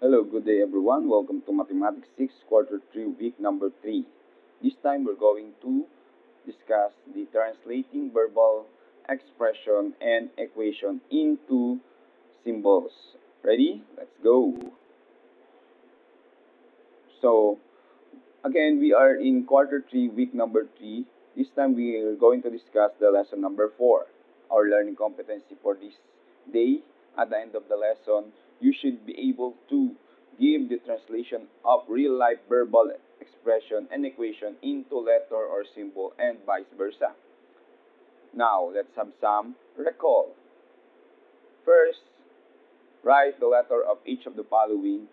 Hello, good day everyone. Welcome to Mathematics 6 Quarter 3 Week number 3. This time we're going to discuss the translating verbal expression and equation into symbols. Ready? Let's go. So, again, we are in Quarter 3 Week number 3. This time we are going to discuss the lesson number 4, our learning competency for this day. At the end of the lesson, you should be able to give the translation of real-life verbal expression and equation into letter or symbol and vice versa. Now, let's have some recall. First, write the letter of each of the following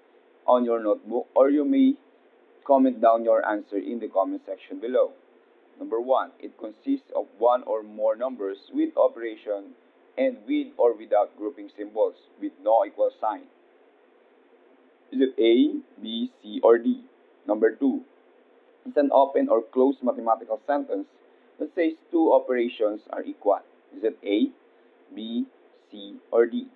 on your notebook, or you may comment down your answer in the comment section below. Number 1, it consists of one or more numbers with operation and with or without grouping symbols with no equal sign. Is it A, B, C, or D? Number 2, it's an open or closed mathematical sentence that says two operations are equal. Is it A, B, C, or D?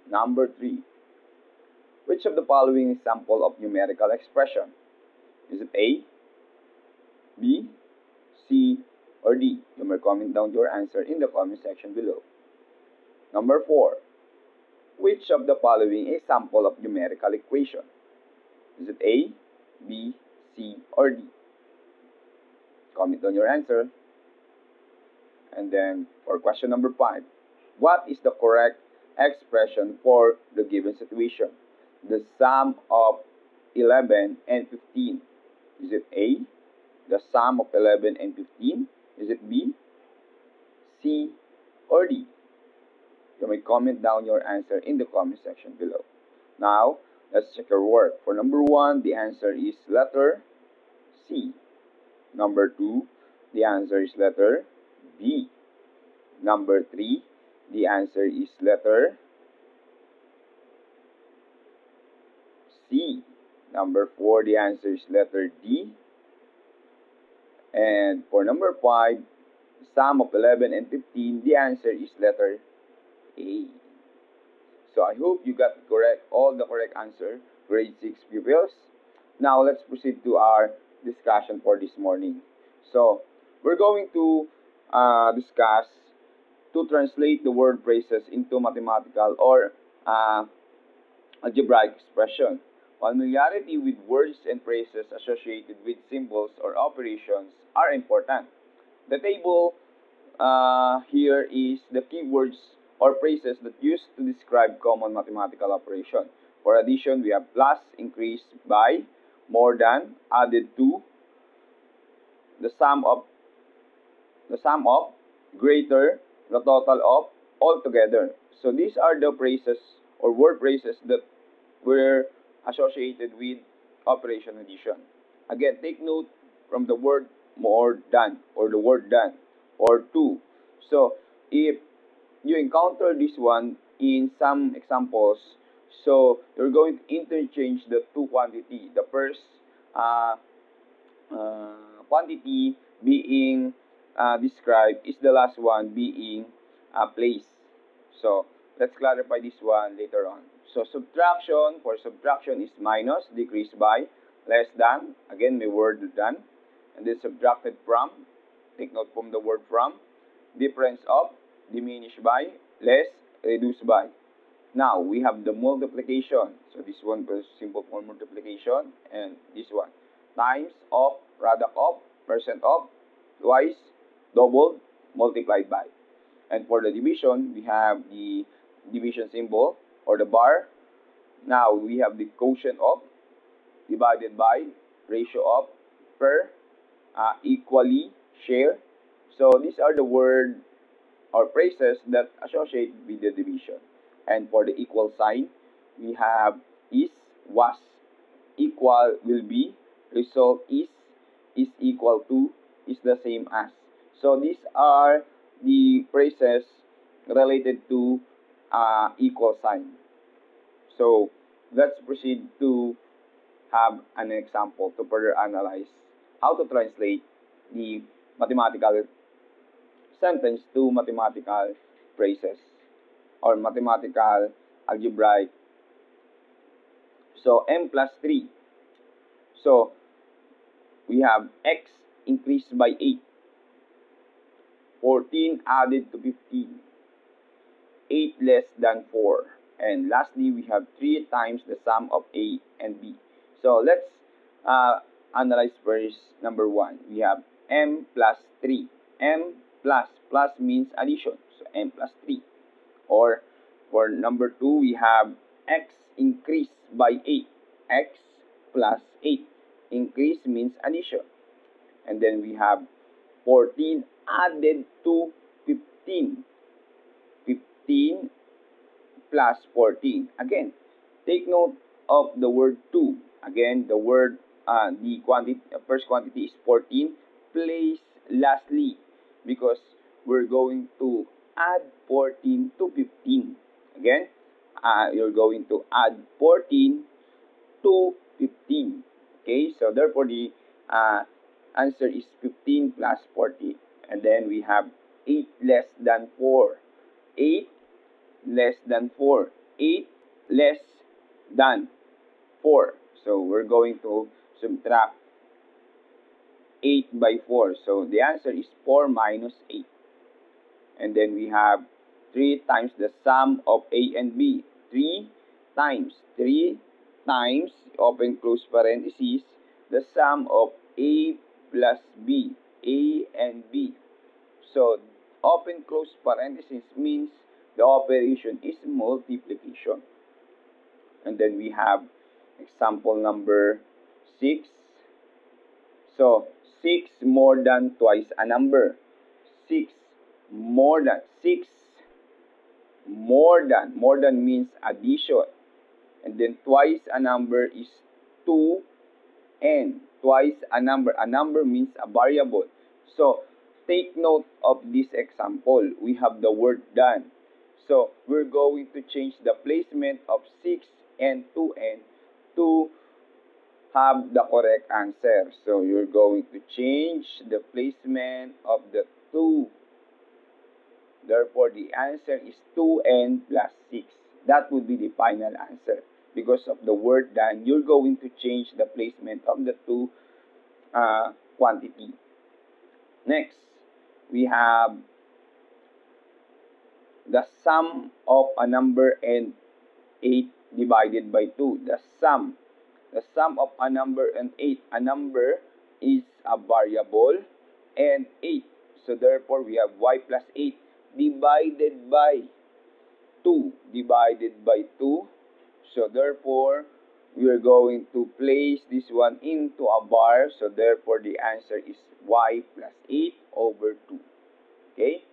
Number 3, which of the following is sample of numerical expression? Is it A, B, C, or D? You may comment down your answer in the comment section below. Number 4, which of the following is sample of numerical equation? Is it A, B, C, or D? Comment down your answer. And then for question number 5, what is the correct expression for the given situation? The sum of 11 and 15. Is it A, the sum of 11 and 15? Is it B, C, or D? You may comment down your answer in the comment section below. Now, let's check your work. For number 1, the answer is letter C. Number 2, the answer is letter B. Number 3, the answer is letter C. Number 4, the answer is letter D. And for number 5, sum of 11 and 15, the answer is letter A. So I hope you got all the correct answer, grade 6 pupils. Now let's proceed to our discussion for this morning. So we're going to discuss to translate the word phrases into mathematical or algebraic expression. Familiarity with words and phrases associated with symbols or operations are important. The table here is the keywords or phrases that used to describe common mathematical operation. For addition, we have plus, increase by, more than, added to, the sum of, greater, the total of, altogether. So these are the phrases or word phrases that were associated with operation addition. Again, take note from the word more than or the word than or to. So if you encounter this one in some examples, so you're going to interchange the two quantity. The first quantity being described is the last one being placed. So let's clarify this one later on. So subtraction, for subtraction is minus, decreased by, less than, again may word than, and then subtracted from, take note from the word from, difference of, diminished by, less, reduced by. Now we have the multiplication. So this one was simple for multiplication, and this one times of, product of, percent of, twice, doubled, multiplied by. And for the division, we have the division symbol or the bar. Now we have the quotient of, divided by, ratio of, per, equally, share. So these are the word or phrases that associate with the division. And for the equal sign, we have is, was, equal, will be, result is equal to, is the same as. So these are the phrases related to equal sign. So let's proceed to have an example to further analyze how to translate the mathematical sentence to mathematical phrases or mathematical algebraic. So m plus 3. So we have x increased by 8. 14 added to 15. 8 less than 4. And lastly, we have 3 times the sum of A and B. So let's analyze first number 1. We have m plus 3. M plus means addition. So m plus 3. Or for number 2, we have x increased by 8. X plus 8. Increase means addition. And then we have 14 added to 15. 15 plus 14. Again, take note of the word 2. Again, the word, the quantity, first quantity is 14. Place lastly because we're going to add 14 to 15. Again, you're going to add 14 to 15. Okay, so therefore the answer is 15 plus 14. And then we have 8 less than 4. 8 less than 4. 8 less than 4. So we're going to subtract 8 by 4. So the answer is 4 minus 8. And then we have 3 times the sum of A and B. 3 times, open close parentheses, the sum of A plus B. A and B. So open close parentheses means the operation is multiplication. And then we have example number 6. So 6 more than twice a number. 6 more than. 6 more than. More than means addition. And then twice a number is 2n. Twice a number. A number means a variable. So take note of this example. We have the word done. So we're going to change the placement of 6 and 2n to have the correct answer. So you're going to change the placement of the 2. Therefore, the answer is 2n plus 6. That would be the final answer. Because of the word done, you're going to change the placement of the 2 quantity. Next, we have the sum of a number and 8 divided by 2. The sum of a number and 8. A number is a variable and 8. So therefore, we have y plus 8 divided by 2. Divided by 2. So therefore, we are going to place this one into a bar. So therefore, the answer is y plus 8 over 2. Okay?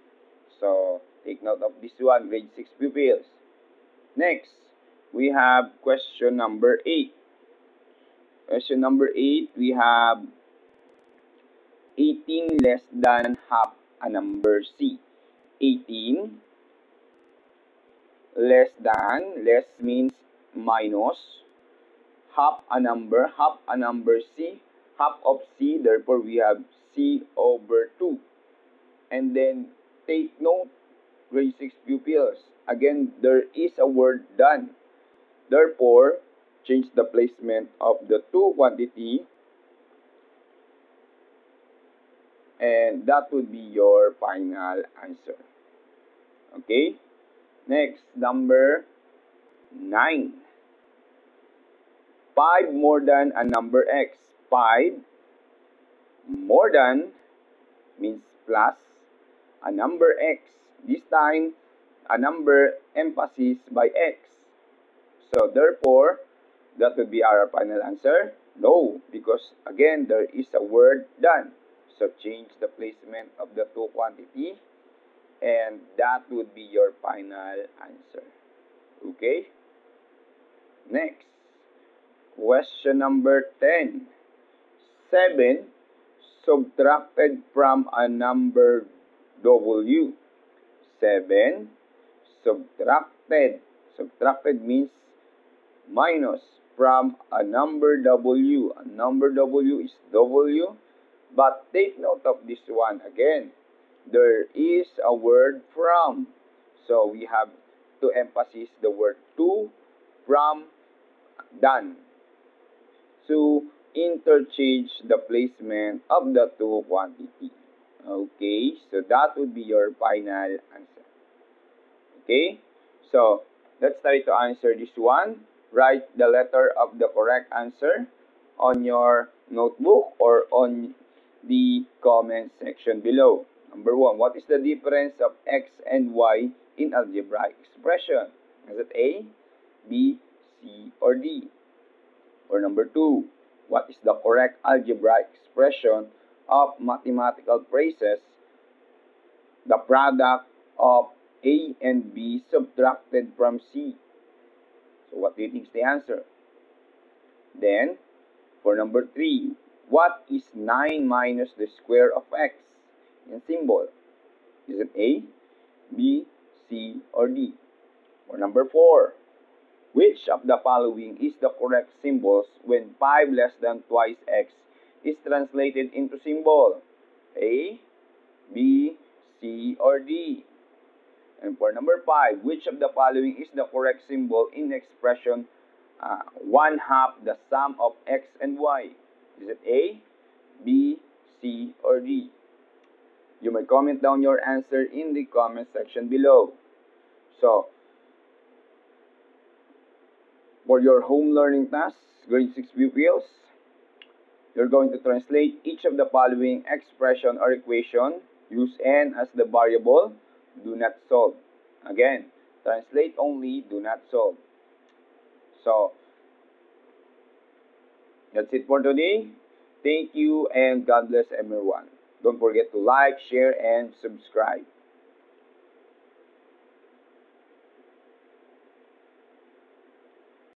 So take note of this one, grade 6 pupils. Next, we have question number 8. Question number 8, we have 18 less than half a number C. 18 less than, less means minus, half a number C, half of C, therefore we have C over 2. And then take note, grade 6 pupils, again there is a word done. Therefore, change the placement of the 2 quantity and that would be your final answer. Okay? Next, number 9. 5 more than a number x. 5 more than means plus a number x. This time, a number emphasis by x. So therefore, that would be our final answer. No, because again, there is a word done. So change the placement of the 2 quantity and that would be your final answer. Okay? Next, question number 10. 7 subtracted from a number W. 7 subtracted. Subtracted means minus from a number W. A number W is W. But take note of this one again. There is a word from. So we have to emphasize the word to, from, done, to interchange the placement of the two quantity. Okay, so that would be your final answer. Okay, so let's try to answer this one. Write the letter of the correct answer on your notebook or on the comment section below. Number 1, what is the difference of x and y in algebraic expression? Is it A, B, C, or D? Or number 2, what is the correct algebraic expression of mathematical phrases, the product of A and B subtracted from C? So what do you think is the answer? Then, for number 3, what is 9 minus the square of x in symbol? Is it A, B, C, or D? Or number 4, which of the following is the correct symbols when 5 less than twice x is translated into symbol? A, B, C, or D? And for number 5, which of the following is the correct symbol in expression 1/2 the sum of x and y? Is it A, B, C, or D? You may comment down your answer in the comment section below. So, for your home learning task, grade 6 pupils, you're going to translate each of the following expression or equation. Use n as the variable. Do not solve. Again, translate only, do not solve. So, that's it for today. Thank you and God bless everyone. Don't forget to like, share, and subscribe.